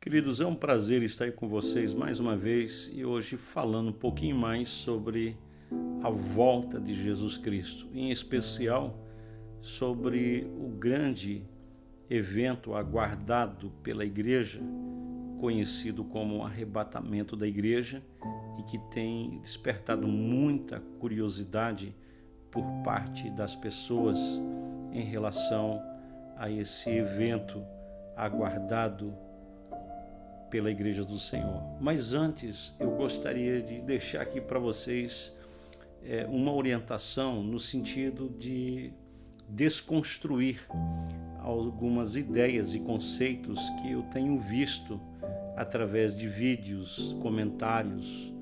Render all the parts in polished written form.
Queridos, é um prazer estar aí com vocês mais uma vez e hoje falando um pouquinho mais sobre a volta de Jesus Cristo, em especial sobre o grande evento aguardado pela igreja, conhecido como o arrebatamento da igreja e que tem despertado muita curiosidade por parte das pessoas em relação a esse evento aguardado pela Igreja do Senhor. Mas antes, eu gostaria de deixar aqui para vocês uma orientação no sentido de desconstruir algumas ideias e conceitos que eu tenho visto através de vídeos, comentários,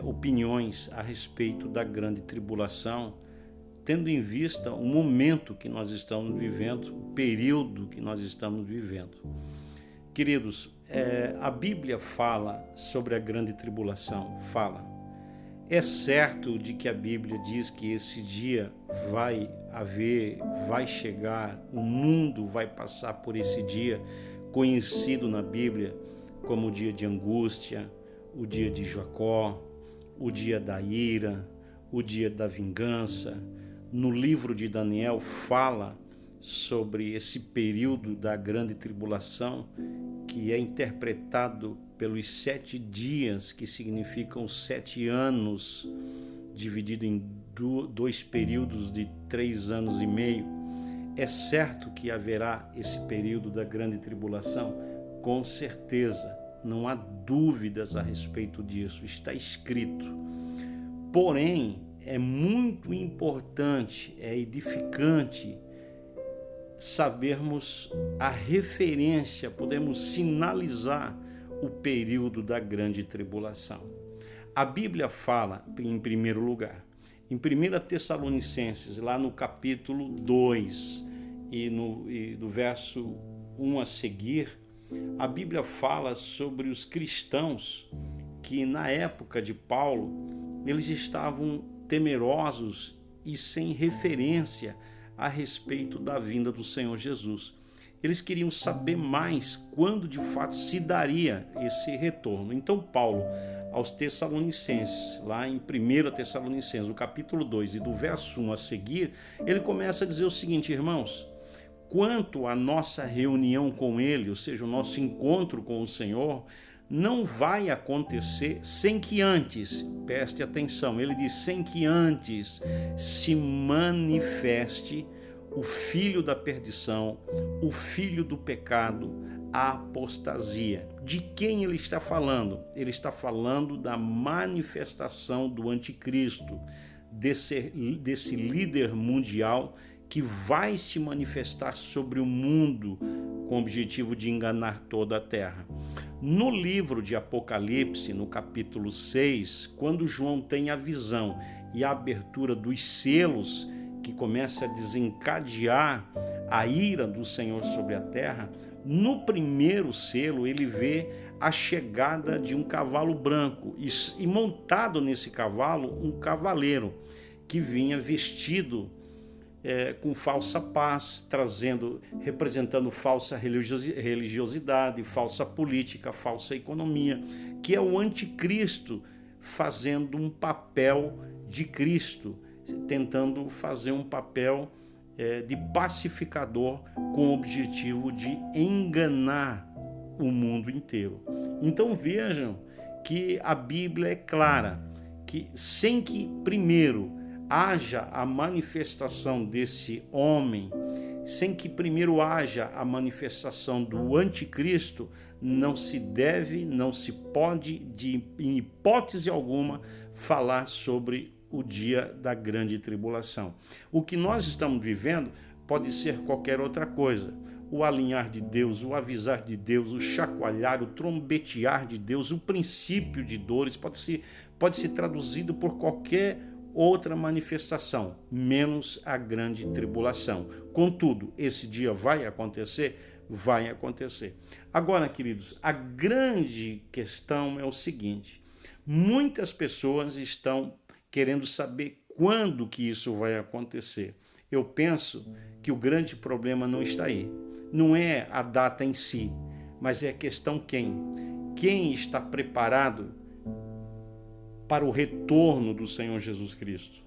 opiniões a respeito da grande tribulação, tendo em vista o momento que nós estamos vivendo, o período que nós estamos vivendo. Queridos, a Bíblia fala sobre a grande tribulação, fala. É certo de que a Bíblia diz que esse dia vai haver, vai chegar, o mundo vai passar por esse dia, conhecido na Bíblia como o dia de angústia, o dia de Jacó, o dia da ira, o dia da vingança. No livro de Daniel fala sobre esse período da grande tribulação, que é interpretado pelos 7 dias, que significam 7 anos, dividido em 2 períodos de 3 anos e meio. É certo que haverá esse período da grande tribulação? Com certeza, não há dúvidas a respeito disso, está escrito. Porém, é muito importante, é edificante sabermos a referência, podemos sinalizar o período da grande tribulação. A Bíblia fala, em primeiro lugar, em 1 Tessalonicenses, lá no capítulo 2 e do verso 1 a seguir, a Bíblia fala sobre os cristãos que na época de Paulo, eles estavam temerosos e sem referência a respeito da vinda do Senhor Jesus. Eles queriam saber mais quando de fato se daria esse retorno. Então Paulo, aos Tessalonicenses, lá em 1 Tessalonicenses, no capítulo 2 e do verso 1 a seguir, ele começa a dizer o seguinte: irmãos, quanto à nossa reunião com ele, ou seja, o nosso encontro com o Senhor, não vai acontecer sem que antes, preste atenção, ele diz, sem que antes se manifeste o filho da perdição, o filho do pecado, a apostasia. De quem ele está falando? Ele está falando da manifestação do anticristo, desse líder mundial que vai se manifestar sobre o mundo com o objetivo de enganar toda a terra. No livro de Apocalipse, no capítulo 6, quando João tem a visão e a abertura dos selos, que começa a desencadear a ira do Senhor sobre a terra, no primeiro selo ele vê a chegada de um cavalo branco e montado nesse cavalo um cavaleiro que vinha vestido com falsa paz, representando falsa religiosidade, falsa política, falsa economia, que é o anticristo fazendo um papel de Cristo, tentando fazer um papel de pacificador com o objetivo de enganar o mundo inteiro. Então vejam que a Bíblia é clara, que sem que primeiro haja a manifestação desse homem, sem que primeiro haja a manifestação do anticristo, não se deve, não se pode, em hipótese alguma, falar sobre o dia da grande tribulação. O que nós estamos vivendo pode ser qualquer outra coisa. O alinhar de Deus, o avisar de Deus, o chacoalhar, o trombetear de Deus, o princípio de dores, pode ser traduzido por qualquer outra manifestação, menos a grande tribulação. Contudo, esse dia vai acontecer? Vai acontecer. Agora, queridos, a grande questão é o seguinte: muitas pessoas estão querendo saber quando que isso vai acontecer. Eu penso que o grande problema não está aí. Não é a data em si, mas é a questão quem? Quem está preparado para o retorno do Senhor Jesus Cristo?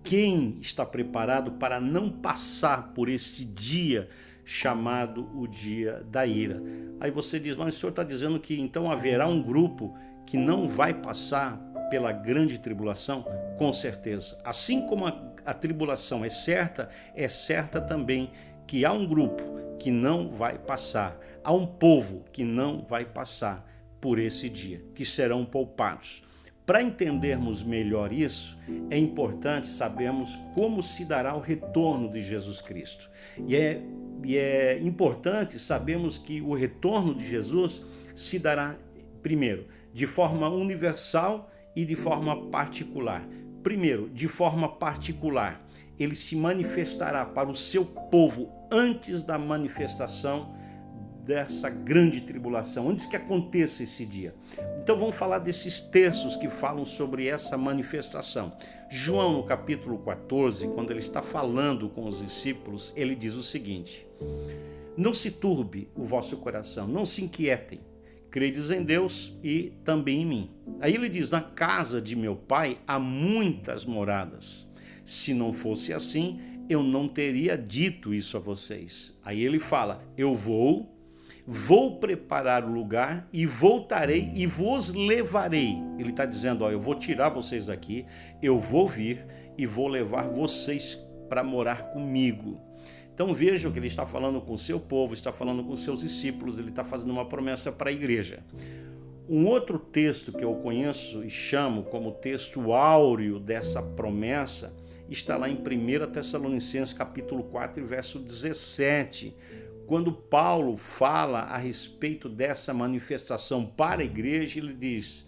Quem está preparado para não passar por este dia chamado o dia da ira? Aí você diz, mas o senhor está dizendo que então haverá um grupo que não vai passar pela grande tribulação? Com certeza. Assim como a tribulação é certa também que há um grupo que não vai passar, há um povo que não vai passar por esse dia, que serão poupados. Para entendermos melhor isso, é importante sabermos como se dará o retorno de Jesus Cristo. E é importante sabermos que o retorno de Jesus se dará, primeiro, de forma universal e de forma particular. Primeiro, de forma particular, ele se manifestará para o seu povo antes da manifestação dessa grande tribulação, antes que aconteça esse dia. Então vamos falar desses textos que falam sobre essa manifestação. João, no capítulo 14, quando ele está falando com os discípulos, ele diz o seguinte: não se turbe o vosso coração, não se inquietem, credes em Deus e também em mim. Aí ele diz, na casa de meu pai há muitas moradas. Se não fosse assim, eu não teria dito isso a vocês. Aí ele fala, eu vou preparar o lugar e voltarei e vos levarei. Ele está dizendo, ó, eu vou tirar vocês daqui, eu vou vir e vou levar vocês para morar comigo. Então vejam que ele está falando com o seu povo, está falando com os seus discípulos, ele está fazendo uma promessa para a igreja. Um outro texto que eu conheço e chamo como texto áureo dessa promessa está lá em 1 Tessalonicenses capítulo 4, verso 17, quando Paulo fala a respeito dessa manifestação para a igreja, ele diz,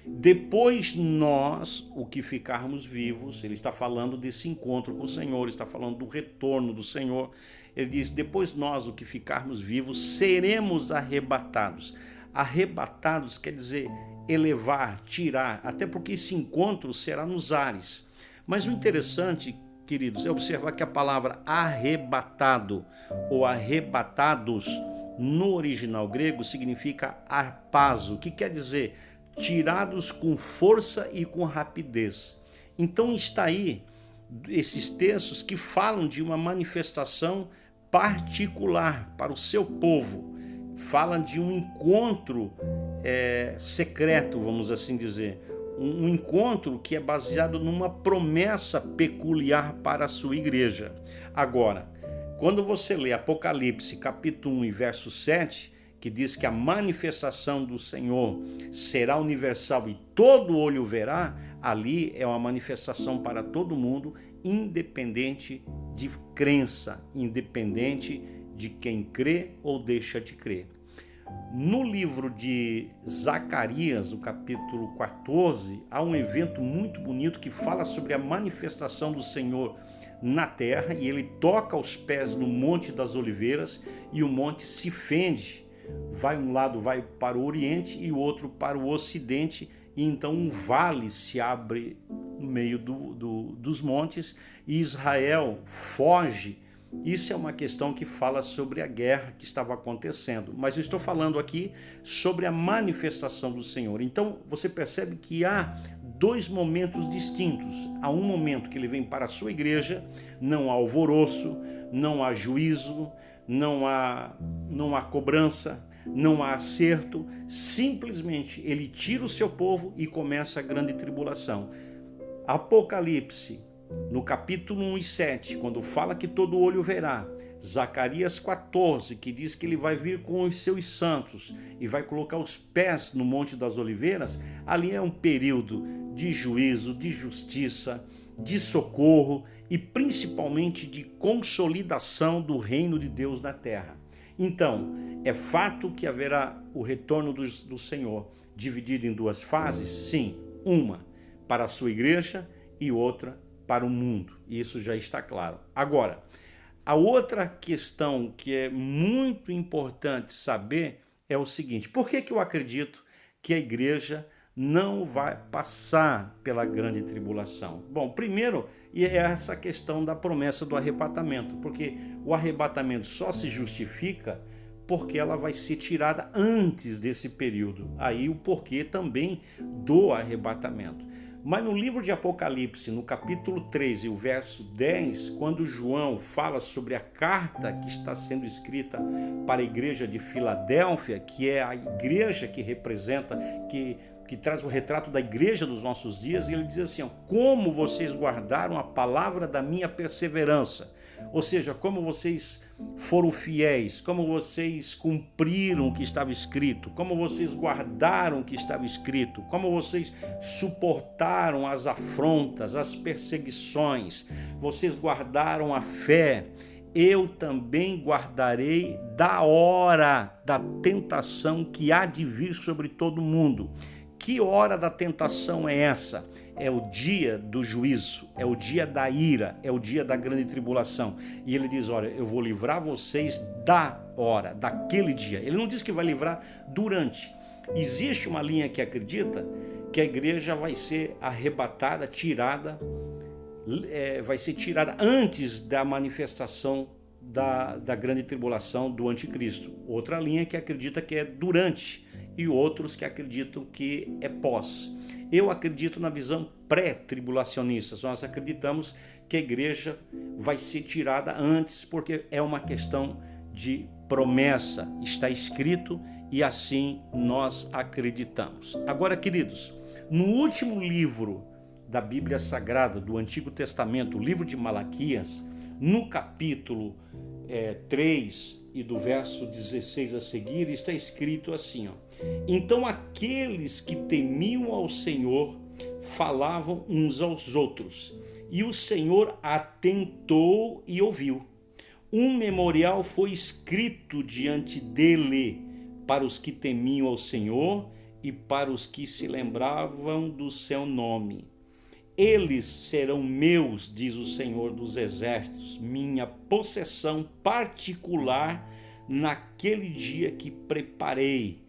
depois nós, o que ficarmos vivos, ele está falando desse encontro com o Senhor, está falando do retorno do Senhor, ele diz, depois nós, o que ficarmos vivos, seremos arrebatados. Arrebatados quer dizer elevar, tirar, até porque esse encontro será nos ares. Mas o interessante, queridos, é observar que a palavra arrebatado ou arrebatados no original grego significa harpazo, que quer dizer tirados com força e com rapidez. Então está aí esses textos que falam de uma manifestação particular para o seu povo, falam de um encontro secreto, vamos assim dizer, um encontro que é baseado numa promessa peculiar para a sua igreja. Agora, quando você lê Apocalipse capítulo 1 e verso 7, que diz que a manifestação do Senhor será universal e todo olho verá, ali é uma manifestação para todo mundo, independente de crença, independente de quem crê ou deixa de crer. No livro de Zacarias, no capítulo 14, há um evento muito bonito que fala sobre a manifestação do Senhor na terra, e ele toca os pés no Monte das Oliveiras e o monte se fende. Um lado vai para o oriente e o outro para o ocidente, e então um vale se abre no meio dos montes e Israel foge. Isso é uma questão que fala sobre a guerra que estava acontecendo, mas eu estou falando aqui sobre a manifestação do Senhor. Então você percebe que há dois momentos distintos. Há um momento que ele vem para a sua igreja, não há alvoroço, não há juízo, não há cobrança, não há acerto, simplesmente ele tira o seu povo e começa a grande tribulação. Apocalipse, no capítulo 1 e 7, quando fala que todo olho verá, Zacarias 14, que diz que ele vai vir com os seus santos e vai colocar os pés no Monte das Oliveiras, ali é um período de juízo, de justiça, de socorro e principalmente de consolidação do reino de Deus na terra. Então, é fato que haverá o retorno do Senhor dividido em duas fases? Sim, uma para a sua igreja e outra para o mundo. Isso já está claro. Agora, a outra questão que é muito importante saber é o seguinte: por que eu acredito que a igreja não vai passar pela grande tribulação? Bom, primeiro é essa questão da promessa do arrebatamento, porque o arrebatamento só se justifica porque ela vai ser tirada antes desse período. Aí o porquê também do arrebatamento. Mas no livro de Apocalipse, no capítulo 13, o verso 10, quando João fala sobre a carta que está sendo escrita para a igreja de Filadélfia, que é a igreja que representa, que traz o retrato da igreja dos nossos dias, e ele diz assim, ó, como vocês guardaram a palavra da minha perseverança. Ou seja, como vocês foram fiéis, como vocês cumpriram o que estava escrito, como vocês guardaram o que estava escrito, como vocês suportaram as afrontas, as perseguições, vocês guardaram a fé. Eu também guardarei da hora da tentação que há de vir sobre todo mundo. Que hora da tentação é essa? É o dia do juízo, é o dia da ira, é o dia da grande tribulação. E ele diz, olha, eu vou livrar vocês da hora, daquele dia. Ele não diz que vai livrar durante. Existe uma linha que acredita que a igreja vai ser arrebatada, tirada, vai ser tirada antes da manifestação da grande tribulação do anticristo. Outra linha que acredita que é durante, e outros que acreditam que é pós. Eu acredito na visão pré-tribulacionista. Nós acreditamos que a igreja vai ser tirada antes, porque é uma questão de promessa. Está escrito e assim nós acreditamos. Agora, queridos, no último livro da Bíblia Sagrada, do Antigo Testamento, o livro de Malaquias, no capítulo 3 e do verso 16 a seguir, está escrito assim, ó. Então aqueles que temiam ao Senhor falavam uns aos outros, e o Senhor atentou e ouviu. Um memorial foi escrito diante dele para os que temiam ao Senhor e para os que se lembravam do seu nome. Eles serão meus, diz o Senhor dos Exércitos, minha possessão particular naquele dia que preparei.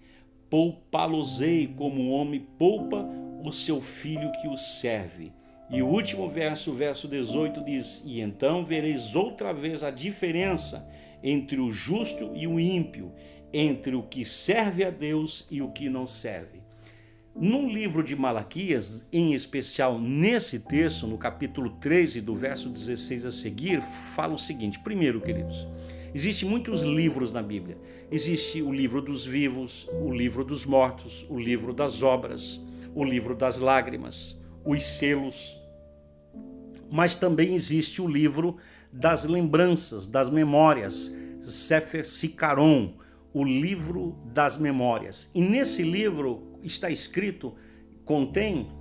Poupá-los-ei como um homem poupa o seu filho que o serve. E o último verso, o verso 18 diz, e então vereis outra vez a diferença entre o justo e o ímpio, entre o que serve a Deus e o que não serve. No livro de Malaquias, em especial nesse texto, no capítulo 13, do verso 16 a seguir, fala o seguinte, primeiro, queridos, existem muitos livros na Bíblia. Existe o livro dos vivos, o livro dos mortos, o livro das obras, o livro das lágrimas, os selos. Mas também existe o livro das lembranças, das memórias, Sefer Sikaron, o livro das memórias. E nesse livro está escrito, contém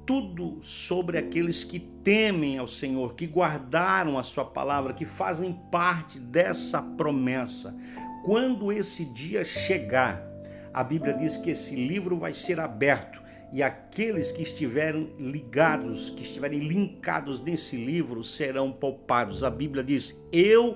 tudo sobre aqueles que temem ao Senhor, que guardaram a sua palavra, que fazem parte dessa promessa. Quando esse dia chegar, a Bíblia diz que esse livro vai ser aberto e aqueles que estiverem ligados, que estiverem linkados nesse livro serão poupados. A Bíblia diz, eu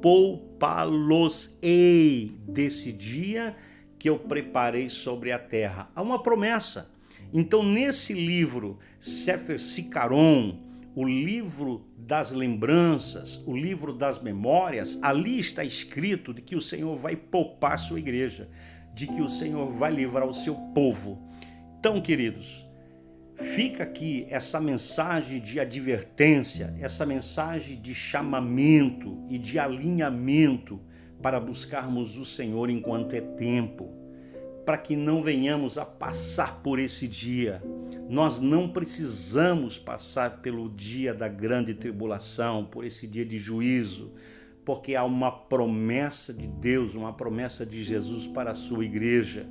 poupá-los-ei desse dia que eu preparei sobre a terra. Há uma promessa. Então, nesse livro, Sefer Sikaron, o livro das lembranças, o livro das memórias, ali está escrito de que o Senhor vai poupar a sua igreja, de que o Senhor vai livrar o seu povo. Então, queridos, fica aqui essa mensagem de advertência, essa mensagem de chamamento e de alinhamento para buscarmos o Senhor enquanto é tempo, para que não venhamos a passar por esse dia. Nós não precisamos passar pelo dia da grande tribulação, por esse dia de juízo, porque há uma promessa de Deus, uma promessa de Jesus para a sua igreja.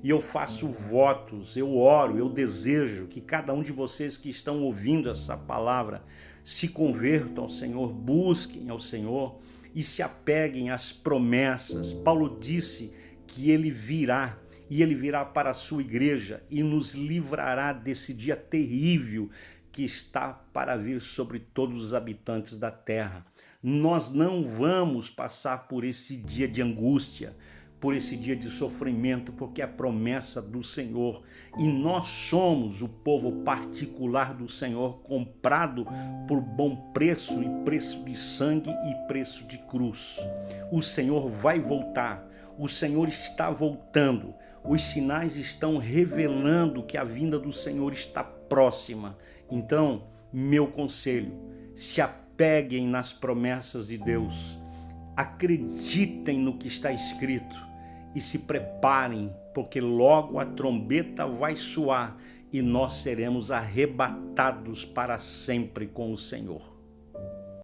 E eu faço votos, eu oro, eu desejo que cada um de vocês que estão ouvindo essa palavra se convertam ao Senhor, busquem ao Senhor e se apeguem às promessas. Paulo disse que ele virá, e ele virá para a sua igreja e nos livrará desse dia terrível que está para vir sobre todos os habitantes da terra. Nós não vamos passar por esse dia de angústia, por esse dia de sofrimento, porque é a promessa do Senhor. E nós somos o povo particular do Senhor, comprado por bom preço, e preço de sangue e preço de cruz. O Senhor vai voltar. O Senhor está voltando. Os sinais estão revelando que a vinda do Senhor está próxima. Então, meu conselho, se apeguem nas promessas de Deus. Acreditem no que está escrito e se preparem, porque logo a trombeta vai soar e nós seremos arrebatados para sempre com o Senhor.